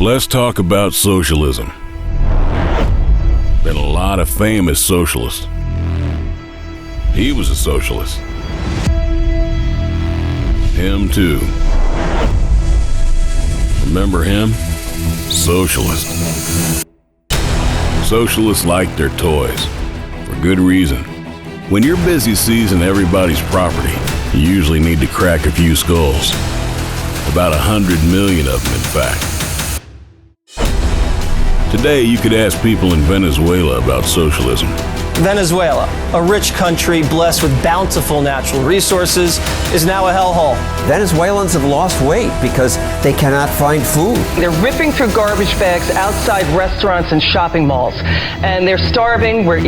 Let's talk about socialism. Been a lot of famous socialists. He was a socialist. Him too. Remember him? Socialist. Socialists like their toys. For good reason. When you're busy seizing everybody's property, you usually need to crack a few skulls. About 100 million of them, in fact. Today, you could ask people in Venezuela about socialism. Venezuela, a rich country blessed with bountiful natural resources, is now a hellhole. Venezuelans have lost weight because they cannot find food. They're ripping through garbage bags outside restaurants and shopping malls. And they're starving, where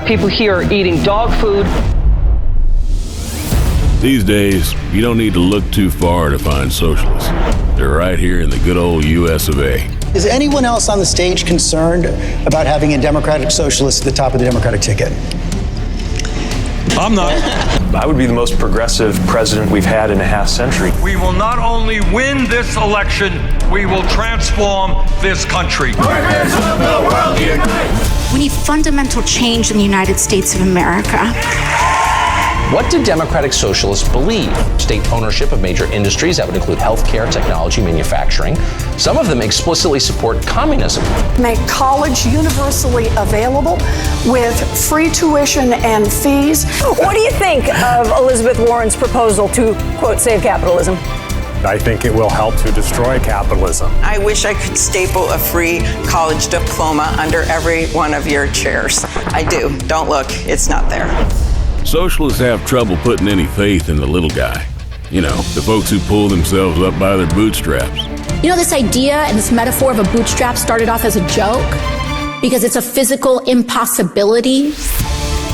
people here are eating dog food. These days, you don't need to look too far to find socialists. They're right here in the good old US of A. Is anyone else on the stage concerned about having a Democratic Socialist at the top of the Democratic ticket? I'm not. I would be the most progressive president we've had in a half century. We will not only win this election, we will transform this country. Workers of the world unite! We need fundamental change in the United States of America. What do Democratic Socialists believe? State ownership of major industries, that would include healthcare, technology, manufacturing. Some of them explicitly support communism. Make college universally available with free tuition and fees. What do you think of Elizabeth Warren's proposal to, quote, save capitalism? I think it will help to destroy capitalism. I wish I could staple a free college diploma under every one of your chairs. I do. Don't look. It's not there. Socialists have trouble putting any faith in the little guy. You know, the folks who pull themselves up by their bootstraps. You know, this idea and this metaphor of a bootstrap started off as a joke because it's a physical impossibility.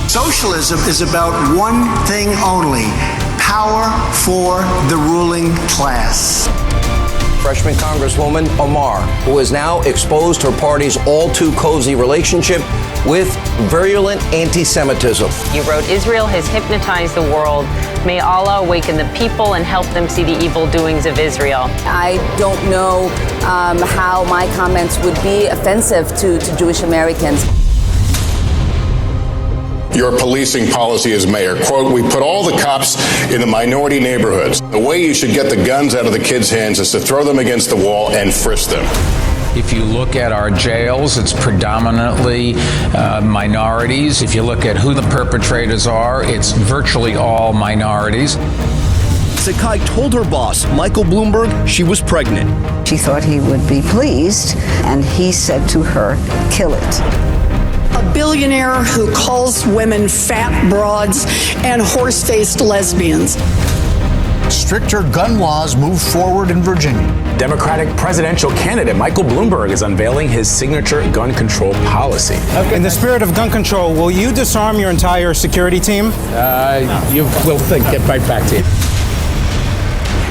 Socialism is about one thing only: power for the ruling class. Freshman Congresswoman Omar, who has now exposed her party's all-too-cozy relationship with virulent anti-Semitism. You wrote, Israel has hypnotized the world. May Allah awaken the people and help them see the evil doings of Israel. I don't know how my comments would be offensive to Jewish Americans. Your policing policy as mayor, quote, we put all the cops in the minority neighborhoods. The way you should get the guns out of the kids' hands is to throw them against the wall and frisk them. If you look at our jails, it's predominantly minorities. If you look at who the perpetrators are, it's virtually all minorities. Sakai told her boss, Michael Bloomberg, she was pregnant. She thought he would be pleased, and he said to her, kill it. A billionaire who calls women fat broads and horse-faced lesbians. Stricter gun laws move forward in Virginia. Democratic presidential candidate Michael Bloomberg is unveiling his signature gun control policy. In the spirit of gun control, will you disarm your entire security team? We'll get right back to you.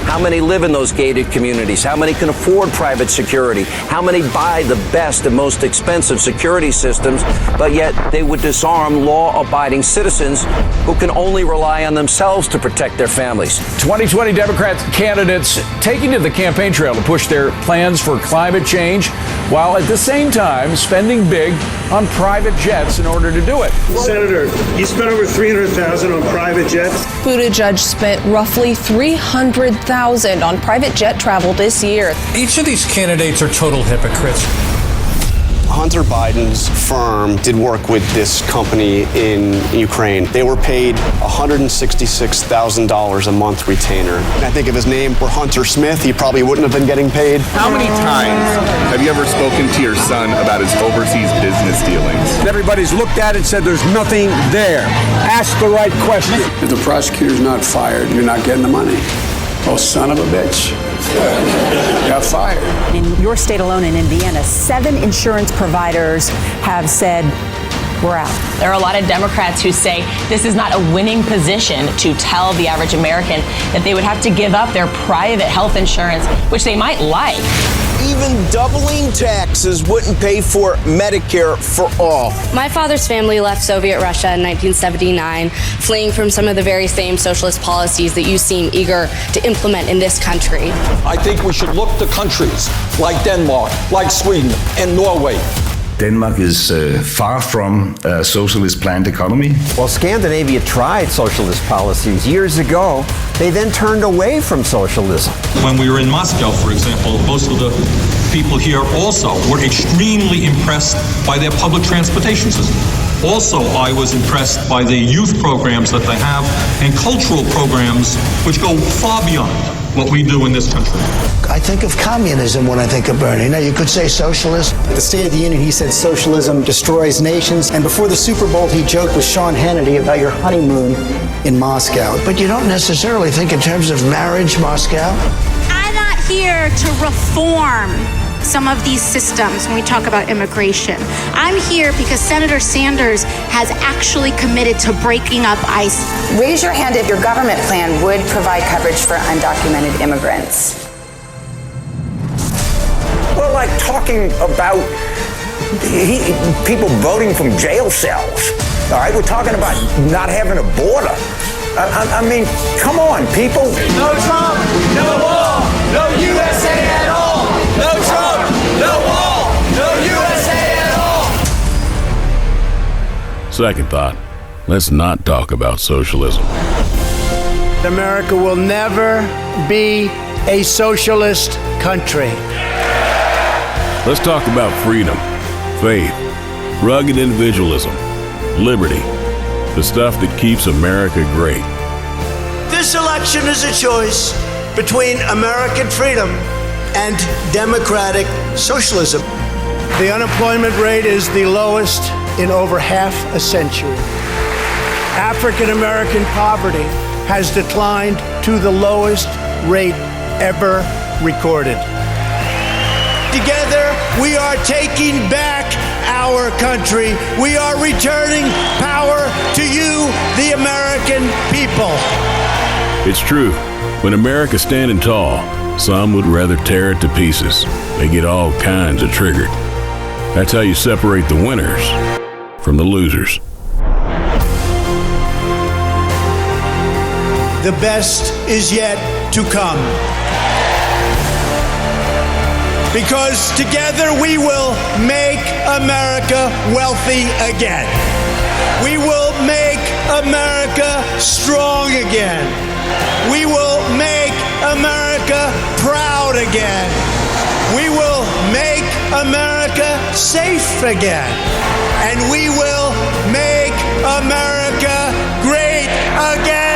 How many live in those gated communities? How many can afford private security? How many buy the best and most expensive security systems, but yet they would disarm law-abiding citizens who can only rely on themselves to protect their families? 2020 Democrat candidates taking to the campaign trail to push their plans for climate change, while at the same time spending big on private jets in order to do it. Senator, you spent over $300,000 on private jets. Buttigieg spent roughly $300,000 on private jet travel this year. Each of these candidates are total hypocrites. Hunter Biden's firm did work with this company in Ukraine. They were paid $166,000 a month retainer. I think if his name were Hunter Smith, he probably wouldn't have been getting paid. How many times have you ever spoken to your son about his overseas business dealings? Everybody's looked at it and said there's nothing there. Ask the right question. If the prosecutor's not fired, you're not getting the money. Oh, son of a bitch. Got fired. In your state alone, in Indiana, 7 insurance providers have said, we're out. There are a lot of Democrats who say this is not a winning position to tell the average American that they would have to give up their private health insurance, which they might like. Even doubling taxes wouldn't pay for Medicare for all. My father's family left Soviet Russia in 1979, fleeing from some of the very same socialist policies that you seem eager to implement in this country. I think we should look to countries like Denmark, like Sweden, and Norway. Denmark is far from a socialist planned economy. Well, Scandinavia tried socialist policies years ago. They then turned away from socialism. When we were in Moscow, for example, most of the people here also were extremely impressed by their public transportation system. Also, I was impressed by the youth programs that they have and cultural programs which go far beyond what we do in this country. I think of communism when I think of Bernie. Now, you could say socialist. At the State of the Union, he said socialism destroys nations. And before the Super Bowl, he joked with Sean Hannity about your honeymoon in Moscow. But you don't necessarily think in terms of marriage, Moscow. I'm not here to reform some of these systems when we talk about immigration. I'm here because Senator Sanders has actually committed to breaking up ICE. Raise your hand if your government plan would provide coverage for undocumented immigrants. Well, like talking about people voting from jail cells. All right, we're talking about not having a border. I mean, come on, people. No Trump, no wall, no USA at all. No Trump, no wall, no USA at all. Second thought, let's not talk about socialism. America will never be a socialist country. Let's talk about freedom, faith, rugged individualism, liberty, the stuff that keeps America great. This election is a choice between American freedom and democratic socialism. The unemployment rate is the lowest in over half a century. African American poverty has declined to the lowest rate ever recorded. Together, we are taking back our country. We are returning power to you, the American people. It's true. When America's standing tall, some would rather tear it to pieces. They get all kinds of triggered. That's how you separate the winners from the losers. The best is yet to come. Because together we will make America wealthy again. We will make America strong again. We will make America proud again. We will make America safe again. And we will make America great again.